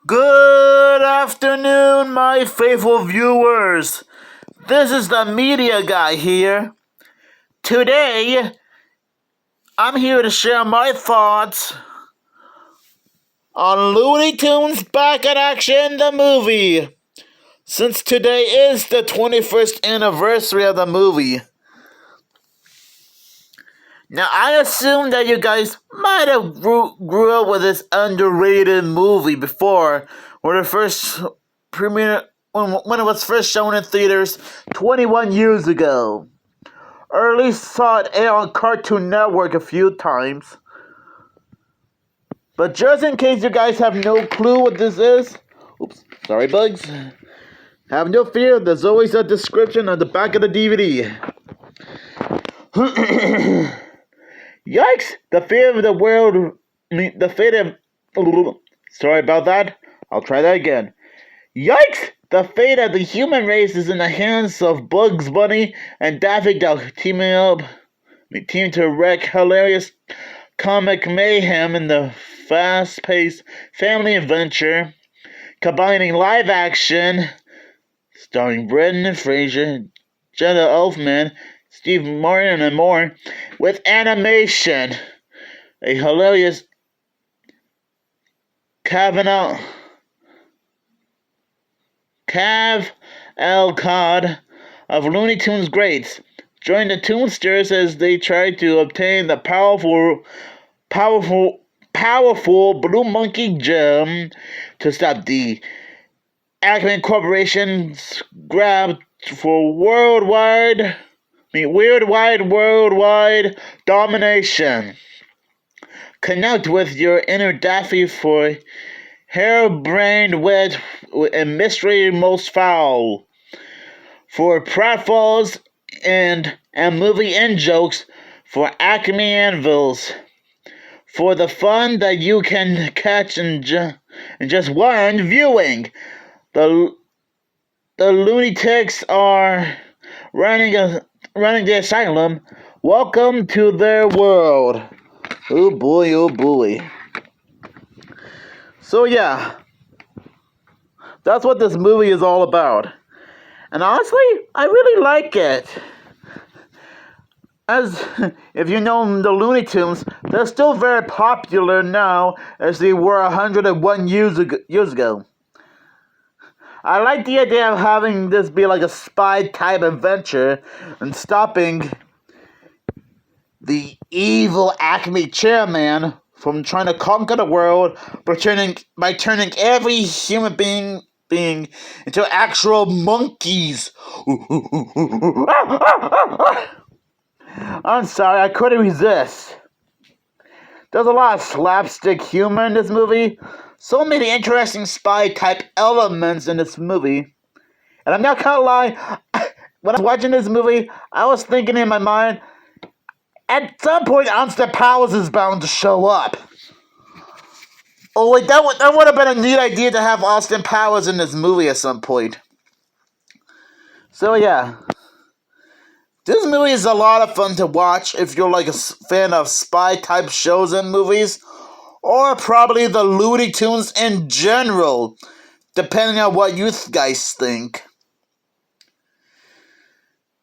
Good afternoon, my faithful viewers. This is the media guy here. Today, I'm here to share my thoughts on Looney Tunes Back in Action, the movie. Since today is the 21st anniversary of the movie. Now, I assume that you guys might have grew up with this underrated movie before, when it first premiered, when it was first shown in theaters 21 years ago. Or at least saw it air on Cartoon Network a few times. But just in case you guys have no clue what this is, oops, sorry bugs, have no fear, there's always a description on the back of the DVD. Yikes! The fate of the world. The fate of. Sorry about that. I'll try that again. Yikes! The fate of the human race is in the hands of Bugs Bunny and Daffy Duck team to wreak hilarious comic mayhem in the fast-paced family adventure, combining live action, starring Brendan Fraser, Jenna Elfman, Steve Martin, and more, with animation. A hilarious cavalcade of Looney Tunes greats. Join the Toonsters as they try to obtain the powerful Blue Monkey gem to stop the Acme Corporation's grab for worldwide domination. Connect with your inner Daffy for harebrained wit and mystery most foul. For pratfalls and movie in-jokes for Acme Anvils. For the fun that you can catch in just one viewing. The lunatics are running the asylum. Welcome to their world. Oh boy, oh boy. So yeah, that's what this movie is all about. And honestly, I really like it. As if you know the Looney Tunes, they're still very popular now as they were 101 years ago. I like the idea of having this be like a spy type adventure and stopping the evil Acme Chairman from trying to conquer the world by turning every human being into actual monkeys. I'm sorry, I couldn't resist. There's a lot of slapstick humor in this movie. So many interesting spy-type elements in this movie. And I'm not gonna lie, when I was watching this movie, I was thinking in my mind, at some point, Austin Powers is bound to show up. Oh wait, that would have been a neat idea to have Austin Powers in this movie at some point. So yeah. This movie is a lot of fun to watch if you're like a fan of spy-type shows and movies, or probably the Looney Tunes in general, depending on what you guys think.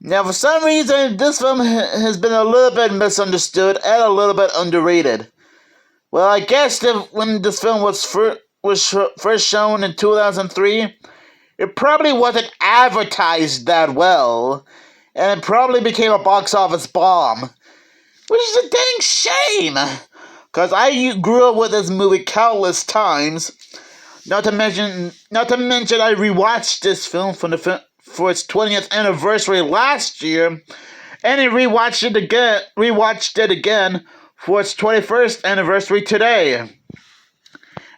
Now, for some reason, this film has been a little bit misunderstood and a little bit underrated. Well, I guess when this film was first shown in 2003, it probably wasn't advertised that well, and it probably became a box office bomb, which is a dang shame, because I grew up with this movie countless times. Not to mention, I rewatched this film for its 20th anniversary last year, and I rewatched it again for its 21st anniversary today. And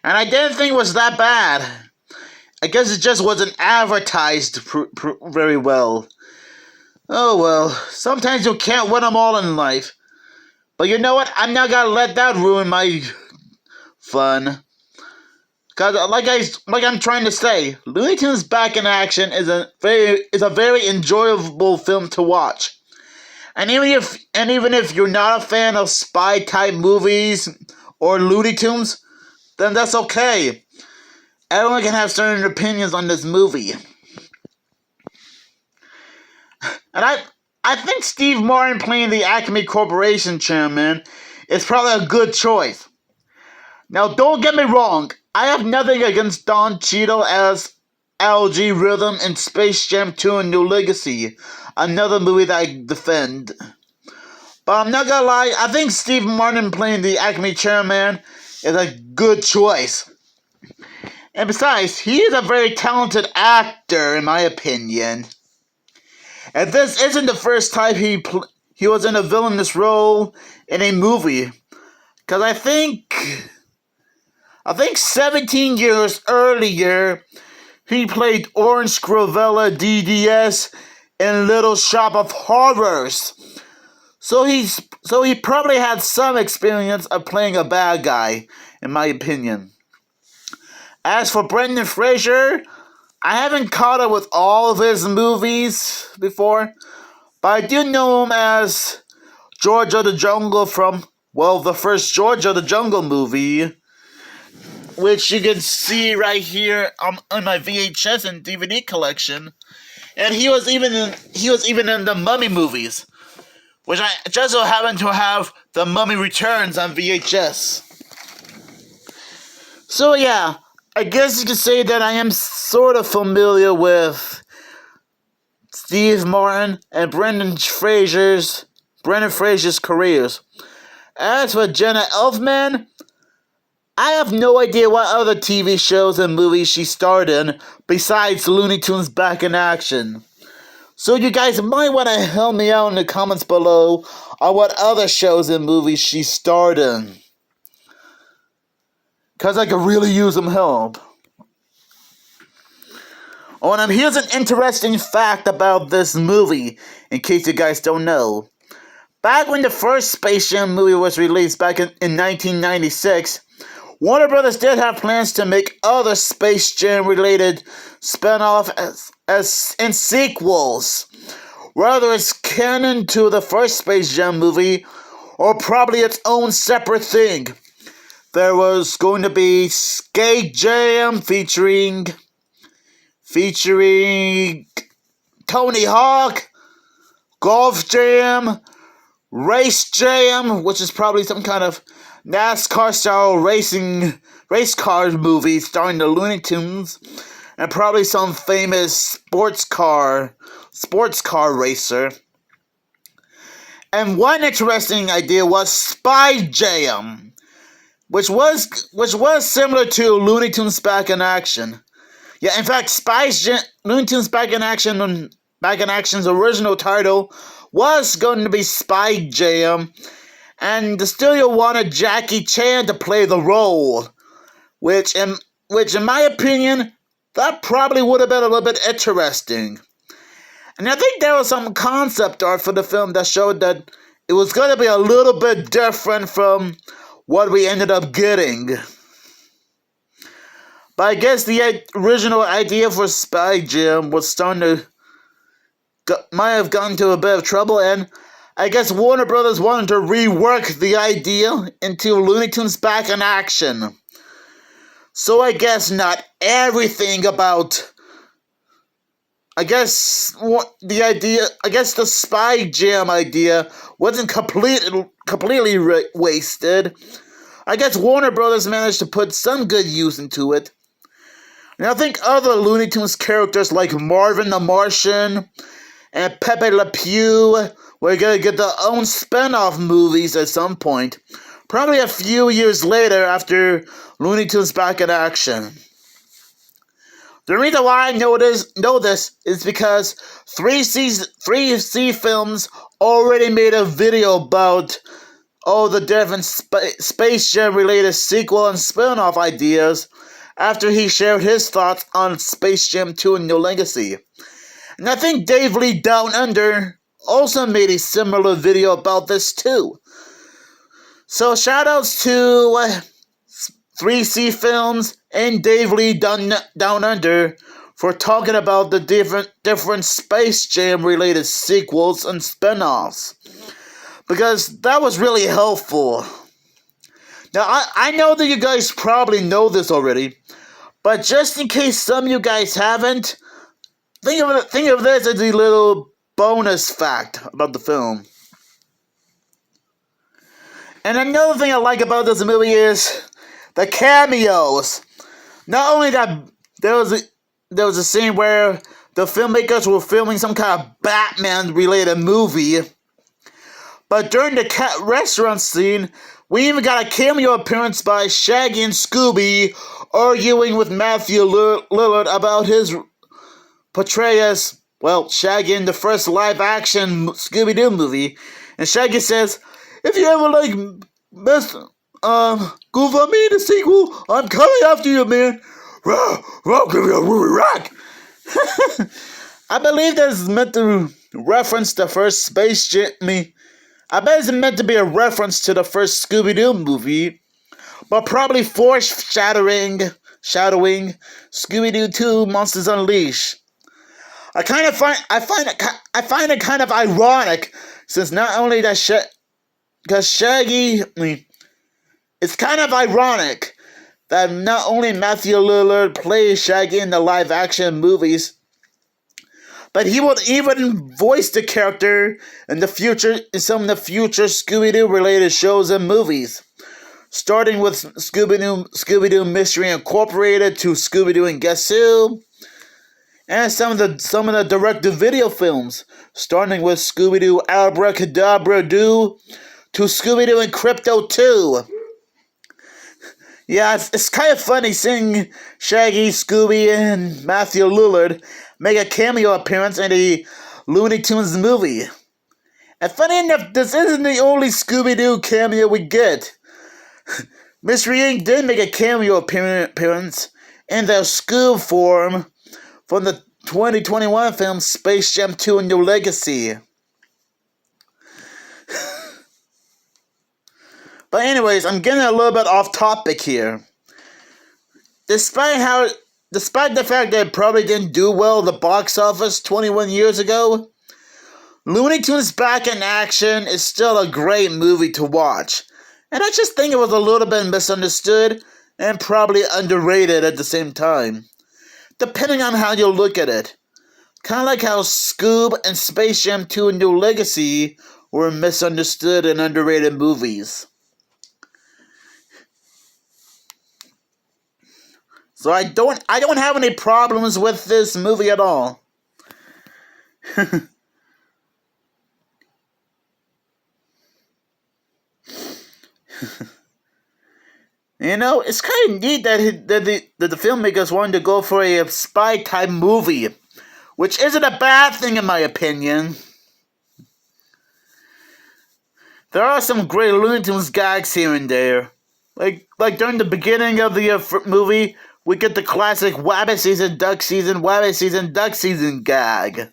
I didn't think it was that bad. I guess it just wasn't advertised very well. Oh well, sometimes you can't win them all in life. But you know what? I'm not gonna let that ruin my fun. Cause like I'm trying to say, Looney Tunes Back in Action is a very enjoyable film to watch. And even if you're not a fan of spy type movies or Looney Tunes, then that's okay. everyone can have certain opinions on this movie. And I think Steve Martin playing the Acme Corporation chairman is probably a good choice. Now, don't get me wrong, I have nothing against Don Cheadle as LG Rhythm in Space Jam 2 and New Legacy, another movie that I defend. But I'm not gonna lie, I think Steve Martin playing the Acme chairman is a good choice. And besides, he is a very talented actor, in my opinion. And this isn't the first time he was in a villainous role in a movie. Because I think 17 years earlier, he played Orange Scrovella DDS in Little Shop of Horrors. So he probably had some experience of playing a bad guy, in my opinion. As for Brendan Fraser, I haven't caught up with all of his movies before, but I do know him as George of the Jungle from, well, the first George of the Jungle movie, which you can see right here on my VHS and DVD collection. And he was even in the Mummy movies, which I just so happen to have The Mummy Returns on VHS. So yeah, I guess you could say that I am sort of familiar with Steve Martin and Brendan Fraser's careers. As for Jenna Elfman, I have no idea what other TV shows and movies she starred in besides Looney Tunes Back in Action. So you guys might want to help me out in the comments below on what other shows and movies she starred in. Because I could really use some help. Oh, and here's an interesting fact about this movie, in case you guys don't know. Back when the first Space Jam movie was released back in 1996, Warner Brothers did have plans to make other Space Jam related spin-offs and sequels, whether it's canon to the first Space Jam movie or probably its own separate thing. There was going to be Skate Jam featuring Tony Hawk, Golf Jam, Race Jam, which is probably some kind of NASCAR-style race car movie starring the Looney Tunes, and probably some famous sports car racer. And one interesting idea was Spy Jam, which was similar to Looney Tunes Back in Action. Yeah, in fact, Looney Tunes Back in Action's original title was going to be Spy Jam, and the studio wanted Jackie Chan to play the role, which in my opinion, that probably would have been a little bit interesting. And I think there was some concept art for the film that showed that it was going to be a little bit different from what we ended up getting. But I guess the original idea for Spy Jam was might have gotten into a bit of trouble, and I guess Warner Brothers wanted to rework the idea into Looney Tunes Back in Action. So I guess not everything about... I guess the Spy Jam idea wasn't completely wasted. I guess Warner Brothers managed to put some good use into it. And I think other Looney Tunes characters like Marvin the Martian and Pepe Le Pew were going to get their own spin-off movies at some point. Probably a few years later after Looney Tunes Back in Action. The reason why I know this is because 3C Films already made a video about all the different Space Jam related sequel and spin-off ideas after he shared his thoughts on Space Jam 2 and New Legacy. And I think Dave Lee Down Under also made a similar video about this too. So shoutouts to 3C Films and Dave Lee Down Under for talking about the different Space Jam related sequels and spin-offs, because that was really helpful. Now I know that you guys probably know this already, But just in case some of you guys haven't, think of this as a little bonus fact about the film. And another thing I like about this movie is the cameos. Not only that, there was a scene where the filmmakers were filming some kind of Batman-related movie, but during the restaurant scene, we even got a cameo appearance by Shaggy and Scooby arguing with Matthew Lillard about his portrayal as, well, Shaggy in the first live-action Scooby-Doo movie. And Shaggy says, "If you ever Goof on me in the sequel, I'm coming after you, man. Rock." I believe that's meant to reference the first Space Jam. I bet it's meant to be a reference to the first Scooby-Doo movie, but probably foreshadowing Scooby-Doo 2: Monsters Unleashed. I find it kind of ironic, since not only that it's kind of ironic that not only Matthew Lillard plays Shaggy in the live-action movies, but he would even voice the character in some of the future Scooby-Doo related shows and movies, starting with Scooby-Doo Mystery Incorporated to Scooby-Doo and Guess Who, and some of the direct-to-video films, starting with Scooby-Doo Abracadabra Doo to Scooby-Doo and Crypto 2. Yeah, it's kind of funny seeing Shaggy, Scooby, and Matthew Lillard make a cameo appearance in a Looney Tunes movie. And funny enough, this isn't the only Scooby-Doo cameo we get. Mystery Inc. did make a cameo appearance in their Scoob form from the 2021 film Space Jam 2: A New Legacy. But anyways, I'm getting a little bit off topic here. Despite the fact that it probably didn't do well at the box office 21 years ago, Looney Tunes Back in Action is still a great movie to watch. And I just think it was a little bit misunderstood and probably underrated at the same time, depending on how you look at it. Kind of like how Scoob and Space Jam 2: A New Legacy were misunderstood and underrated movies. So I don't have any problems with this movie at all. You know, it's kind of neat that the filmmakers wanted to go for a spy type movie, which isn't a bad thing in my opinion. There are some great Looney Tunes gags here and there, like during the beginning of the movie. We get the classic Wabbit season, duck season, Wabbit season, duck season gag.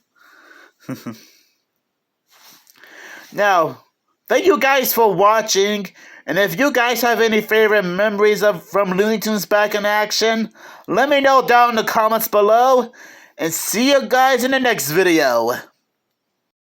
Now, thank you guys for watching, and if you guys have any favorite memories from Looney Tunes Back in Action, let me know down in the comments below, and see you guys in the next video.